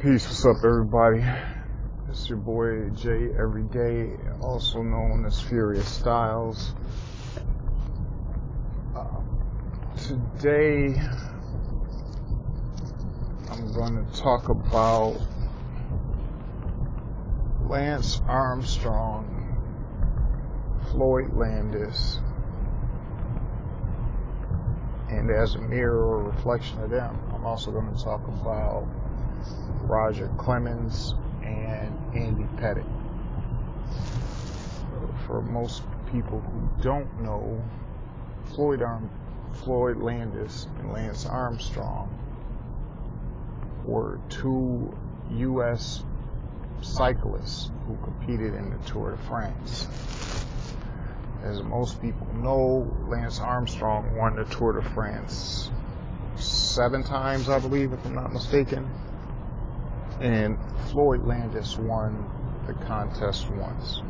Peace, what's up everybody? It's your boy Jay Everyday, also known as Furious Styles. Today I'm going to talk about Lance Armstrong, Floyd Landis, and as a mirror or reflection of them, I'm also going to talk about Roger Clemens and Andy Pettit. For most people who don't know, Floyd Landis and Lance Armstrong were two U.S. cyclists who competed in the Tour de France. As most people know, Lance Armstrong won the Tour de France 7 times, I believe, if I'm not mistaken. And Floyd Landis won the contest once.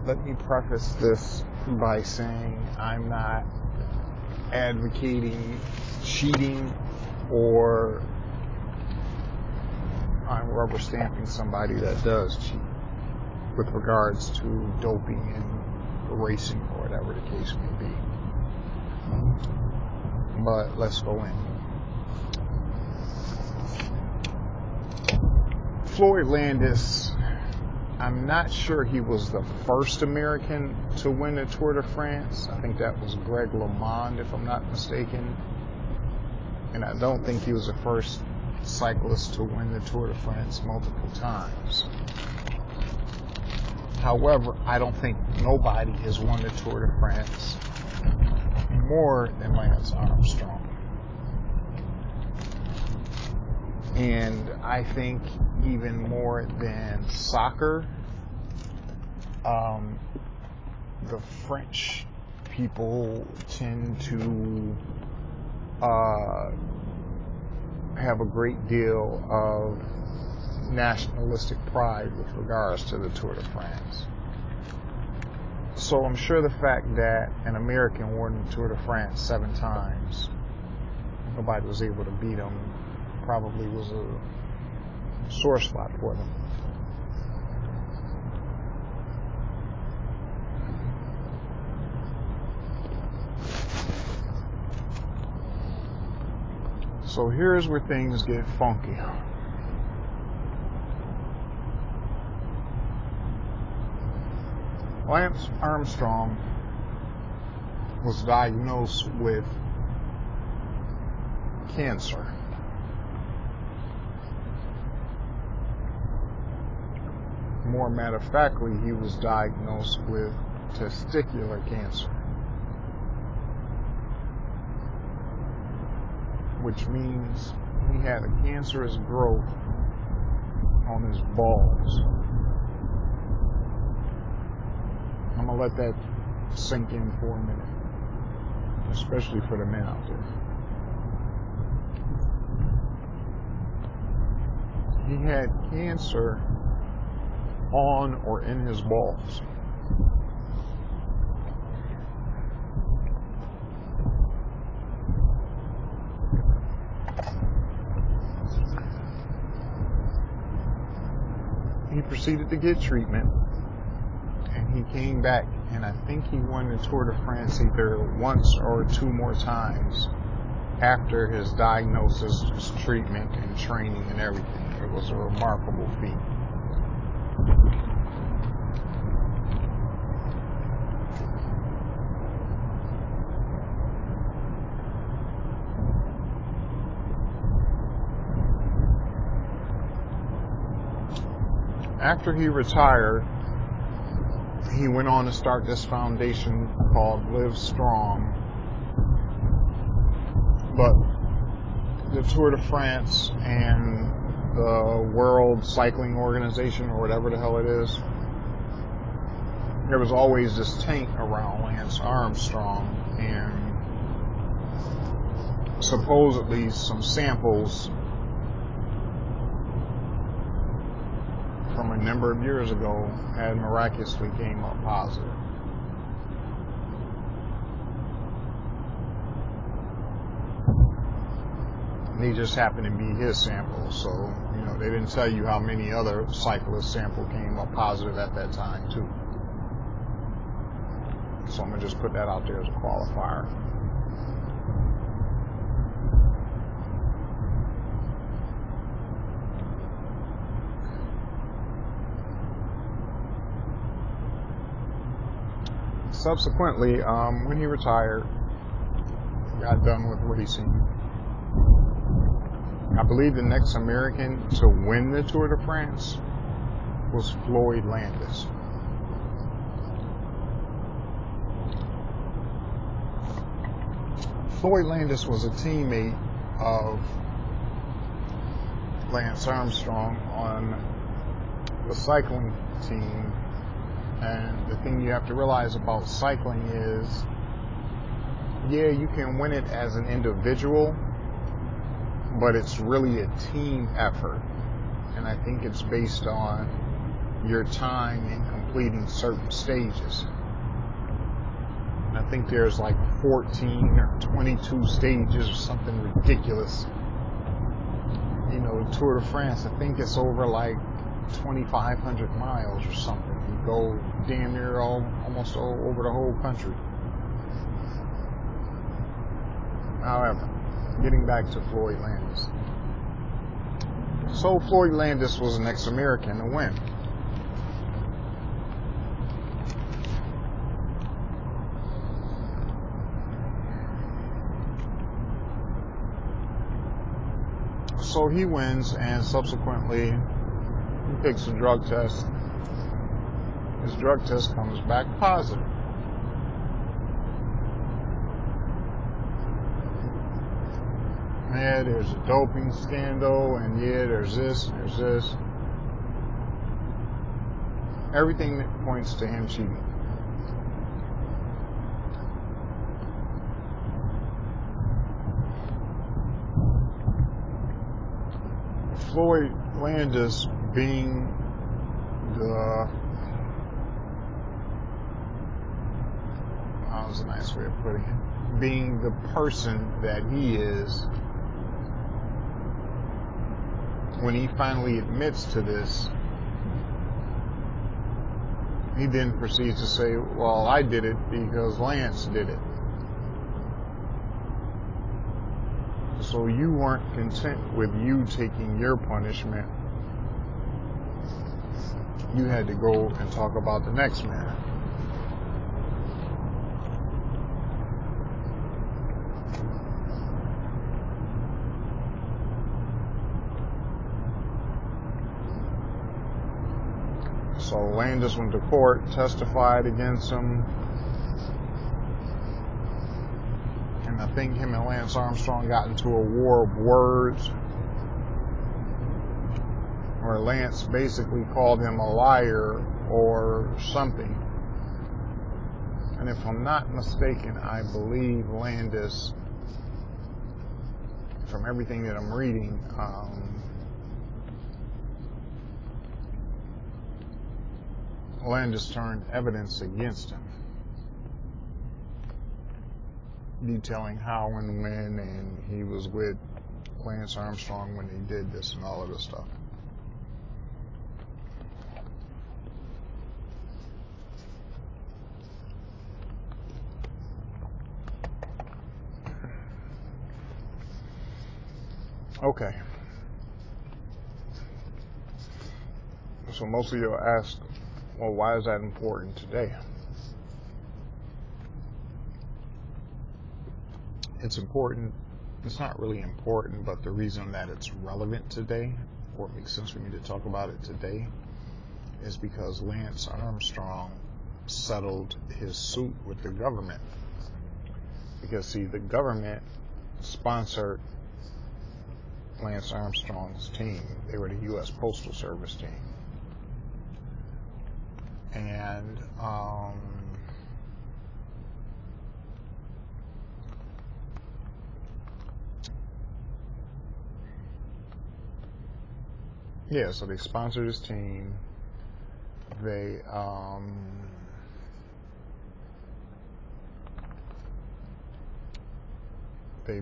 Let me preface this by saying I'm not advocating cheating or I'm rubber stamping somebody that does cheat with regards to doping and racing or whatever the case may be. But let's go in. Floyd Landis, I'm not sure he was the first American to win the Tour de France. I think that was Greg LeMond, if I'm not mistaken. And I don't think he was the first cyclist to win the Tour de France multiple times. However, I don't think nobody has won the Tour de France more than Lance Armstrong. And I think even more than soccer, the French people tend to have a great deal of nationalistic pride with regards to the Tour de France. So I'm sure the fact that an American won the Tour de France 7 times, nobody was able to beat him, probably was a sore spot for them. So here's where things get funky. Lance Armstrong was diagnosed with cancer. More matter of factly, he was diagnosed with testicular cancer, which means he had a cancerous growth on his balls. I'm going to let that sink in for a minute, especially for the men out there. He had cancer on or in his balls. He proceeded to get treatment, and he came back, and I think he won the Tour de France either once or 2 more times after his diagnosis, his treatment, and training and everything. It was a remarkable feat. After he retired, he went on to start this foundation called Live Strong. But the Tour de France and the World Cycling Organization, or whatever the hell it is, there was always this taint around Lance Armstrong, and supposedly some samples from a number of years ago had miraculously came up positive. They just happened to be his sample. So, you know, they didn't tell you how many other cyclists' sample came up positive at that time, too. So I'm going to just put that out there as a qualifier. Subsequently, when he retired, got done with racing, I believe the next American to win the Tour de France was Floyd Landis. Floyd Landis was a teammate of Lance Armstrong on the cycling team. And the thing you have to realize about cycling is, yeah, you can win it as an individual, but it's really a team effort. And I think it's based on your time in completing certain stages. And I think there's like 14 or 22 stages or something ridiculous. You know, the Tour de France, I think it's over like 2,500 miles or something. You go damn near almost all over the whole country. However, getting back to Floyd Landis. So Floyd Landis was the next American to win. So he wins, and subsequently he takes a drug test. His drug test comes back positive. Yeah, there's a doping scandal, and yeah, there's this, and there's this. Everything that points to him cheating. Floyd Landis being how's a nice way of putting it, being the person that he is, when he finally admits to this, he then proceeds to say, well, I did it because Lance did it. So you weren't content with you taking your punishment. You had to go and talk about the next man. So Landis went to court, testified against him, and I think him and Lance Armstrong got into a war of words, where Lance basically called him a liar or something. And if I'm not mistaken, I believe Landis, from everything that I'm reading, Landis turned evidence against him, detailing how and when, and he was with Lance Armstrong when he did this and all of this stuff. Okay. So most of you will ask, well, why is that important today? It's important. It's not really important, but the reason that it's relevant today, or it makes sense for me to talk about it today, is because Lance Armstrong settled his suit with the government. Because, see, the government sponsored Lance Armstrong's team. They were the U.S. Postal Service team. And yeah, so they sponsored his team. They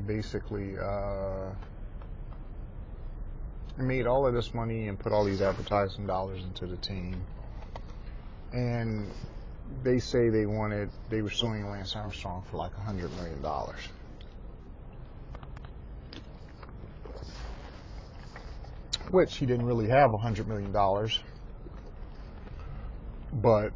basically made all of this money and put all these advertising dollars into the team. And they say they were suing Lance Armstrong for like $100 million. Which he didn't really have $100 million. But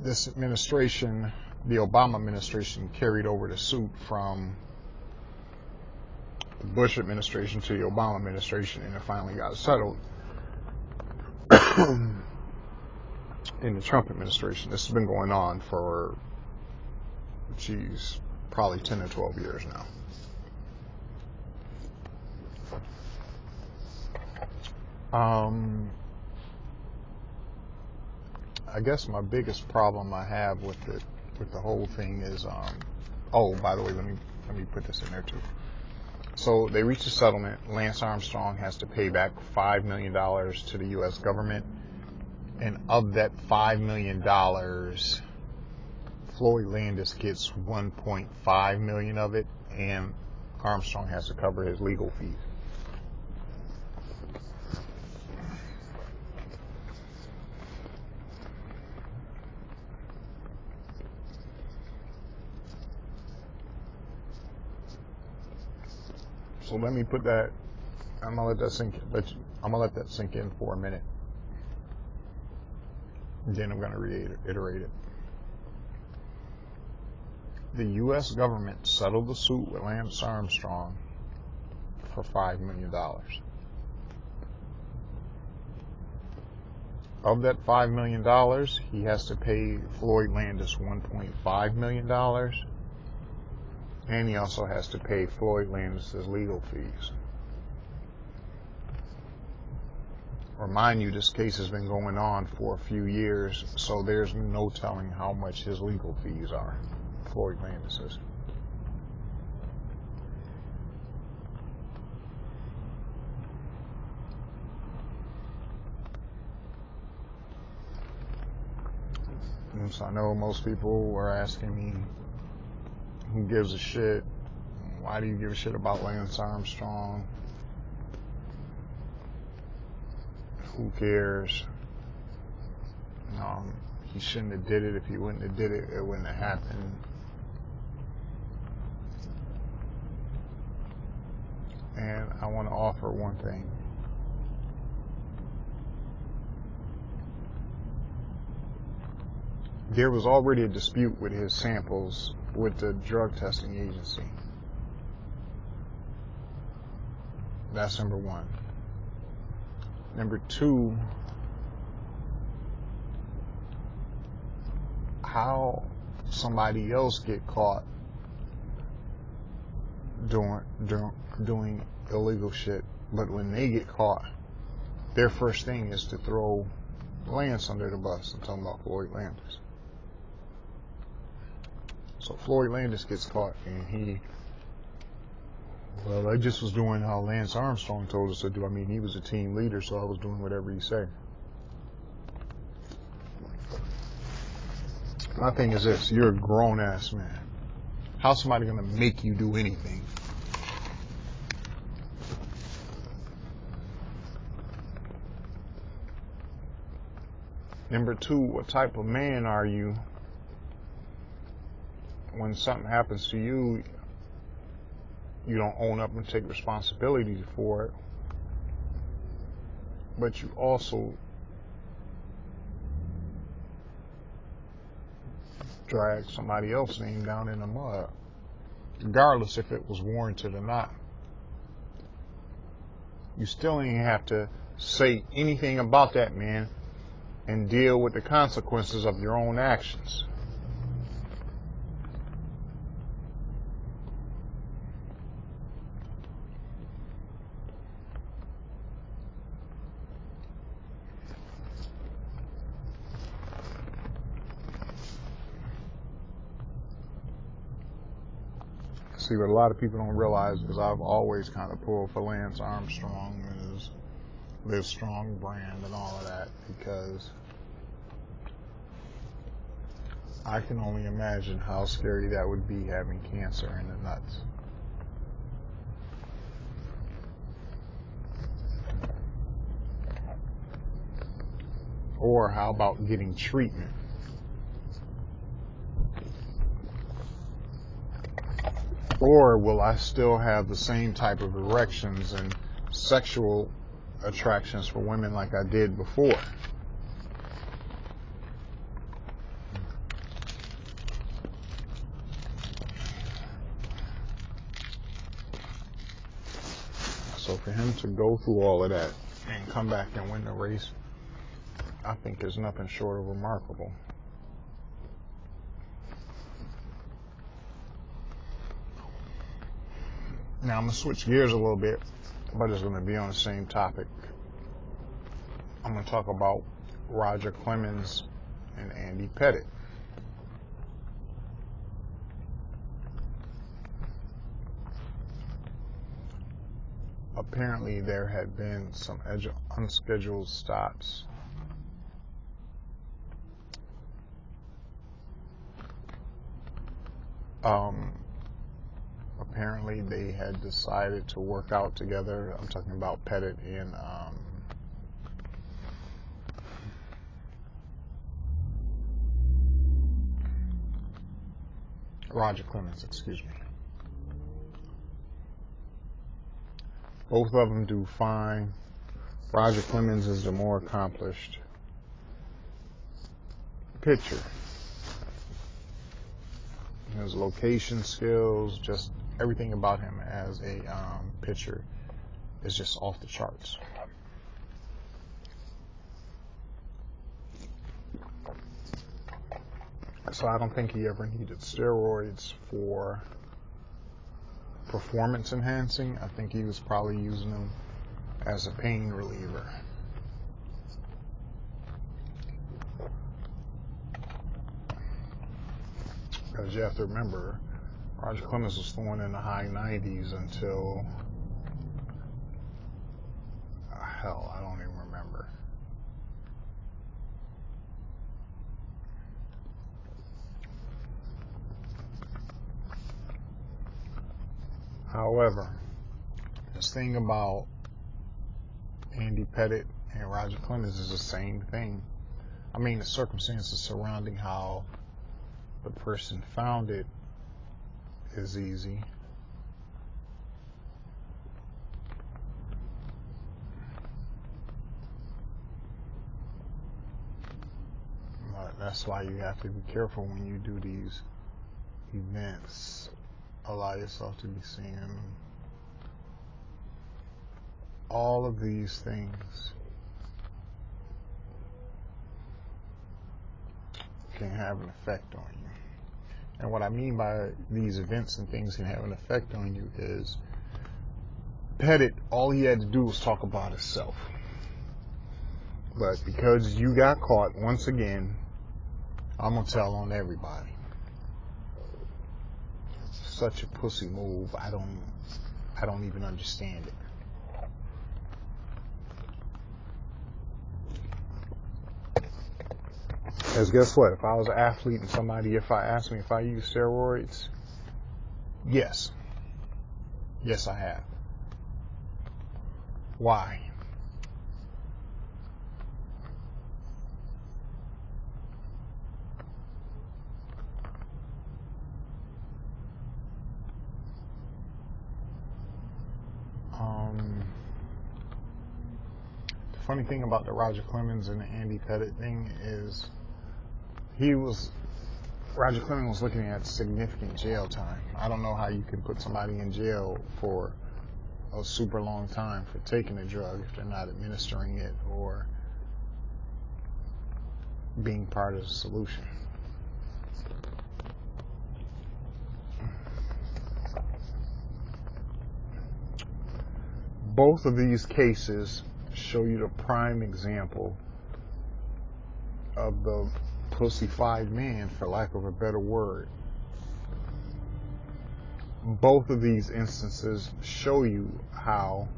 this administration, the Obama administration, carried over the suit from the Bush administration to the Obama administration, and it finally got settled in the Trump administration. This has been going on for, probably 10 or 12 years now. I guess my biggest problem I have with the whole thing is, oh, by the way, let me put this in there too. So they reached a settlement. Lance Armstrong has to pay back $5 million to the U.S. government, and of that $5 million, Floyd Landis gets $1.5 million of it, and Armstrong has to cover his legal fees. So let me put that. I'm gonna let that sink in for a minute. Then I'm gonna reiterate it. The U.S. government settled the suit with Lance Armstrong for $5 million. Of that $5 million, he has to pay Floyd Landis $1.5 million. And he also has to pay Floyd Landis' legal fees. Remind you, this case has been going on for a few years, so there's no telling how much his legal fees are, Floyd Landis's. And so I know most people were asking me, who gives a shit? Why do you give a shit about Lance Armstrong? Who cares? He shouldn't have did it. If he wouldn't have did it, it wouldn't have happened. And I want to offer one thing. There was already a dispute with his samples with the drug testing agency. That's number one. Number two, how somebody else get caught doing illegal shit, but when they get caught, their first thing is to throw Lance under the bus. I'm talking about Floyd Landis. So Floyd Landis gets caught, and I just was doing how Lance Armstrong told us to do. I mean, he was a team leader, so I was doing whatever he said. My thing is this: you're a grown-ass man. How's somebody gonna make you do anything? Number two, what type of man are you when something happens to you? You don't own up and take responsibility for it, but you also drag somebody else's name down in the mud, regardless if it was warranted or not. You still ain't have to say anything about that man and deal with the consequences of your own actions. See, what a lot of people don't realize is I've always kind of pulled for Lance Armstrong and his Live Strong brand and all of that, because I can only imagine how scary that would be, having cancer in the nuts. Or how about getting treatment? Or will I still have the same type of erections and sexual attractions for women like I did before? So for him to go through all of that and come back and win the race, I think is nothing short of remarkable. Now I'm going to switch gears a little bit, but it's going to be on the same topic. I'm going to talk about Roger Clemens and Andy Pettit. Apparently there had been some unscheduled stops apparently they had decided to work out together. I'm talking about Pettit and Roger Clemens, excuse me. Both of them do fine. Roger Clemens is the more accomplished pitcher. His location skills, just everything about him as a pitcher is just off the charts. So I don't think he ever needed steroids for performance enhancing. I think he was probably using them as a pain reliever. Because you have to remember, Roger Clemens was throwing in the high 90s until, hell, I don't even remember. However, this thing about Andy Pettit and Roger Clemens is the same thing. I mean, the circumstances surrounding how the person found it is easy. But that's why you have to be careful when you do these events. Allow yourself to be seeing all of these things can have an effect on you. And what I mean by these events and things can have an effect on you is Pettit, all he had to do was talk about himself. But because you got caught once again, I'm gonna tell on everybody. Such a pussy move. I don't even understand it. Because guess what? If I was an athlete and somebody, if I asked me if I use steroids, yes. Yes, I have. Why? The funny thing about the Roger Clemens and the Andy Pettit thing is Roger Clemens was looking at significant jail time. I don't know how you can put somebody in jail for a super long time for taking a drug if they're not administering it or being part of the solution. Both of these cases show you the prime example of the pussified man, for lack of a better word. Both of these instances show you how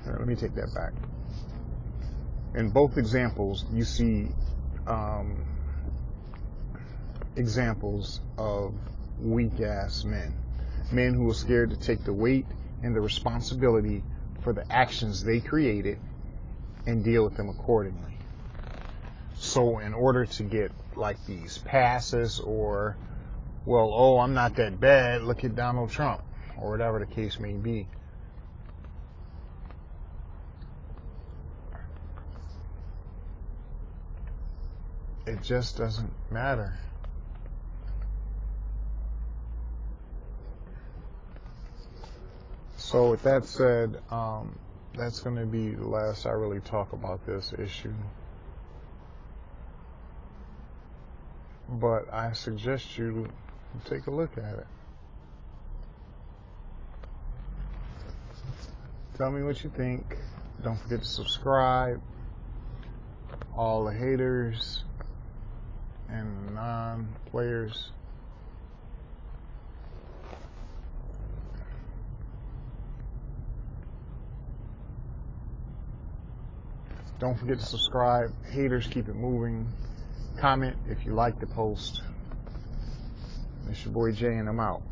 let me take that back. In both examples, you see examples of weak-ass men who are scared to take the weight and the responsibility for the actions they created and deal with them accordingly. So in order to get like these passes or, well, oh, I'm not that bad, look at Donald Trump, or whatever the case may be, it just doesn't matter. So with that said, that's going to be the last I really talk about this issue. But I suggest you take a look at it. Tell me what you think. Don't forget to subscribe. All the haters and non-players. Don't forget to subscribe. Haters, keep it moving. Comment if you like the post. It's your boy Jay, and I'm out.